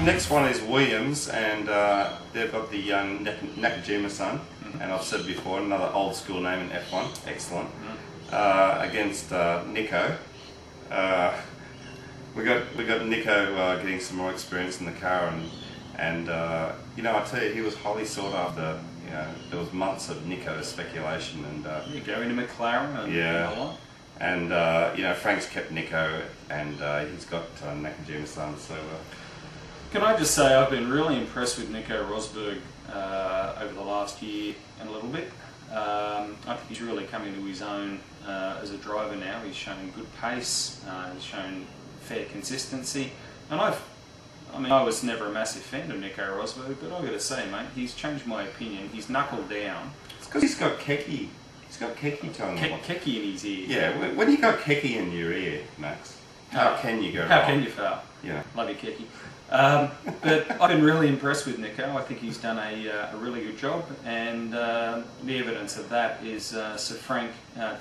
next one is Williams, and they've got the Nakajima son, and I've said before, another old school name in F1, excellent, against Nico. We got Nico getting some more experience in the car, and you know, I tell you, he was highly sought after. You know, there was months of Nico speculation, and you go into McLaren, and yeah, and you know, Frank's kept Nico, and he's got Nakajima's son. So, can I just say, I've been really impressed with Nico Rosberg over the last year and a little bit. I think he's really coming to his own as a driver now. He's shown good pace. He's shown fair consistency, and I was never a massive fan of Nico Rosberg, but I've got to say, mate, he's changed my opinion. He's knuckled down. It's because he's got Keki. He's got Keki telling him. Keki in his ear. Yeah, when you got Keki in your ear, Max, how can you go wrong? How can you fail? Yeah. Love you, Keki. But I've been really impressed with Nico. I think he's done a really good job, and the evidence of that is Sir Frank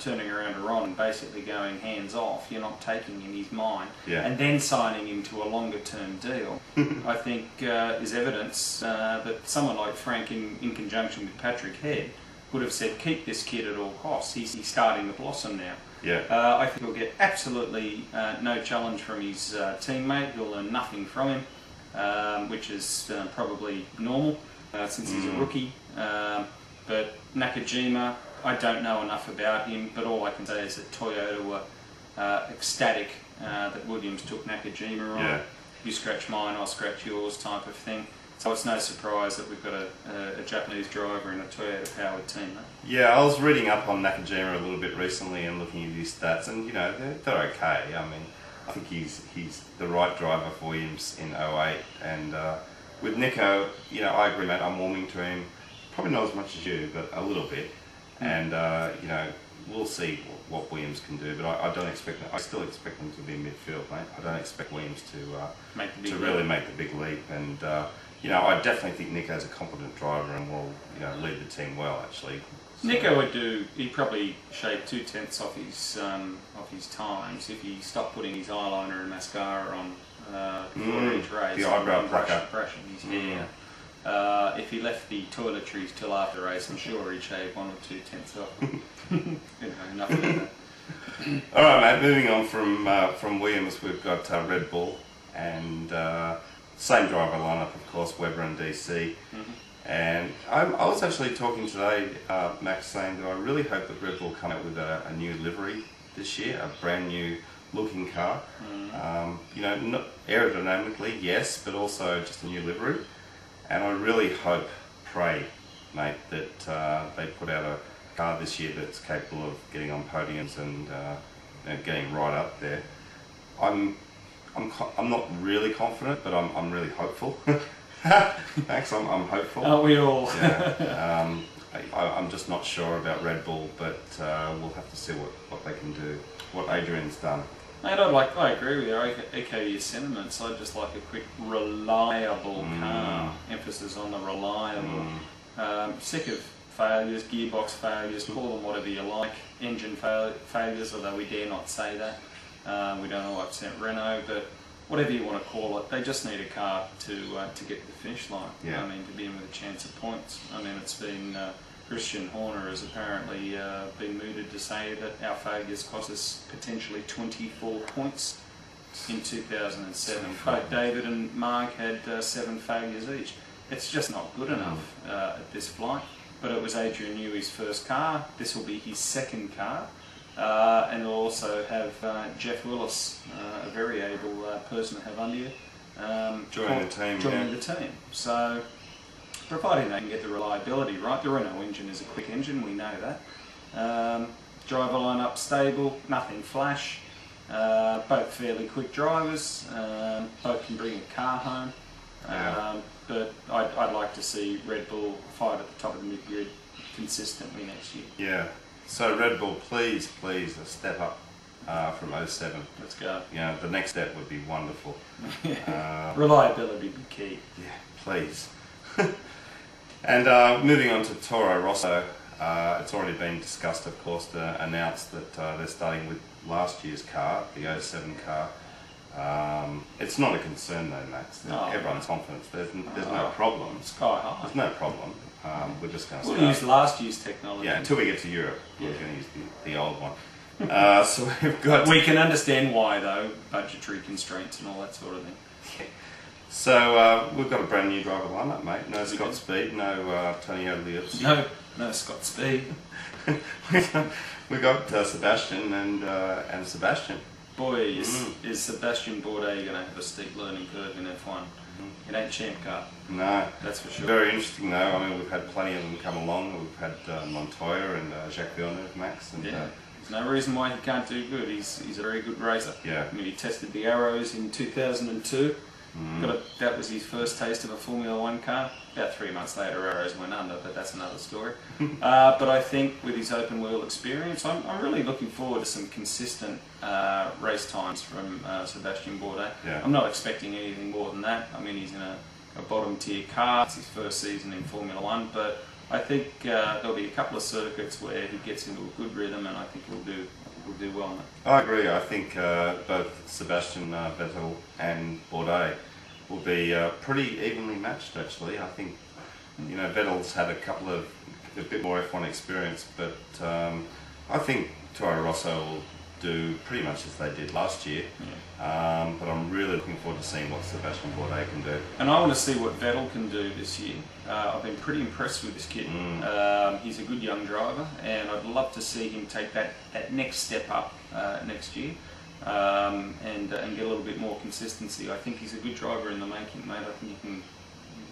turning around to Ron and basically going hands off. You're not taking in his mind, and then signing him to a longer term deal. I think is evidence that someone like Frank, in conjunction with Patrick Head, would have said, keep this kid at all costs. He's starting to blossom now. Yeah. I think he'll get absolutely no challenge from his teammate. He'll learn nothing from him, which is probably normal since he's a rookie. But Nakajima, I don't know enough about him, but all I can say is that Toyota were ecstatic that Williams took Nakajima on. Yeah. You scratch mine, I'll scratch yours type of thing. So it's no surprise that we've got a Japanese driver in a Toyota-powered team. Yeah, I was reading up on Nakajima a little bit recently and looking at his stats, and you know, they're okay. I mean, I think he's the right driver for Williams in 08, and with Nico, you know, I agree, mate. I'm warming to him, probably not as much as you, but a little bit. And you know, we'll see what Williams can do, but I don't expect them. I still expect them to be in midfield, mate. I don't expect Williams to really make the big leap, and you know, I definitely think Nico's a competent driver and will, you know, lead the team well, actually. So Nico would do. He'd probably shave 2/10 off his times if he stopped putting his eyeliner and mascara on before each race. The eyebrow plucker. Brushing his hair. If he left the toiletries till after race, I'm sure he'd shave 1 or 2/10 off. You know, nothing like that. All right, mate. Moving on from Williams, we've got Red Bull and. Same driver lineup, of course, Webber and DC. And I was actually talking today, Max, saying that I really hope that Red Bull come out with a new livery this year, a brand new looking car. You know, not aerodynamically, yes, but also just a new livery. And I really pray, mate, that they put out a car this year that's capable of getting on podiums and you know, getting right up there. I'm not really confident, but I'm really hopeful. Thanks, I'm hopeful. Aren't we all? Yeah. I'm just not sure about Red Bull, but we'll have to see what they can do, what Adrian's done. Mate, I agree with you. I echo your sentiments. I'd just like a quick, reliable car. Emphasis on the reliable. Sick of failures, gearbox failures, call them whatever you like. Engine failures, although we dare not say that. We don't know upset Renault, but whatever you want to call it, they just need a car to get to the finish line. Yeah. I mean, to be in with a chance of points. I mean, it's been Christian Horner has apparently been mooted to say that our failures cost us potentially 24 points in 2007. Both David and Mark had 7 failures each. It's just not good enough at this flight. But it was Adrian Newey's first car. This will be his second car. And it'll also have Jeff Willis, a very able person to have under you, joining the team. So, providing they can get the reliability right, the Renault engine is a quick engine, we know that. Driver lineup stable, nothing flash. Both fairly quick drivers. Both can bring a car home. But I'd like to see Red Bull fight at the top of the mid-grid consistently next year. Yeah. So Red Bull, please, a step up from 07. Let's go. You know, the next step would be wonderful. Reliability would be key. Yeah, please. And moving on to Torro Rosso, it's already been discussed, of course, to announce that they're starting with last year's car, the 07 car. It's not a concern though, Max. Everyone's confident. There's no problem. Sky high. There's no problem. We're just going to We'll use last year's technology. Yeah, until we get to Europe, we're going to use the old one. So we've got... We can understand why, though, budgetary constraints and all that sort of thing. Yeah. So we've got a brand new driver lineup, mate. No Scott Speed, no Tony Ogliuzzi. No Scott Speed. we got Sebastian and Sebastian. Boy, is Sebastian Bourdais going to have a steep learning curve in F1. It ain't Champ Car. No. That's for sure. Very interesting though. I mean, we've had plenty of them come along. We've had Montoya and Jacques Villeneuve, Max. And, there's no reason why he can't do good. He's a very good racer. Yeah. I mean, he tested the Arrows in 2002. That was his first taste of a Formula One car. About 3 months later, Arrows went under, but that's another story. But I think with his open wheel experience, I'm really looking forward to some consistent race times from Sebastian Bourdais. Yeah. I'm not expecting anything more than that. I mean, he's in a bottom tier car. It's his first season in Formula One, but I think there'll be a couple of circuits where he gets into a good rhythm, and I think he'll do well in it. I agree. I think both Sebastian Vettel and Bourdais will be pretty evenly matched. Actually, I think Vettel's had a bit more F1 experience, but I think Torro Rosso will do pretty much as they did last year. Yeah. But I'm really looking forward to seeing what Sebastian Bourdais can do. And I want to see what Vettel can do this year. I've been pretty impressed with this kid. He's a good young driver, and I'd love to see him take that next step up next year and get a little bit more consistency. I think he's a good driver in the making, mate. I think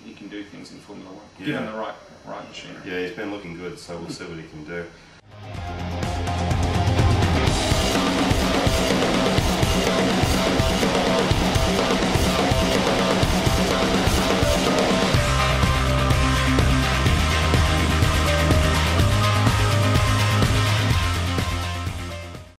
he can do things in Formula One, given the right machinery. Yeah, he's been looking good, so we'll see what he can do.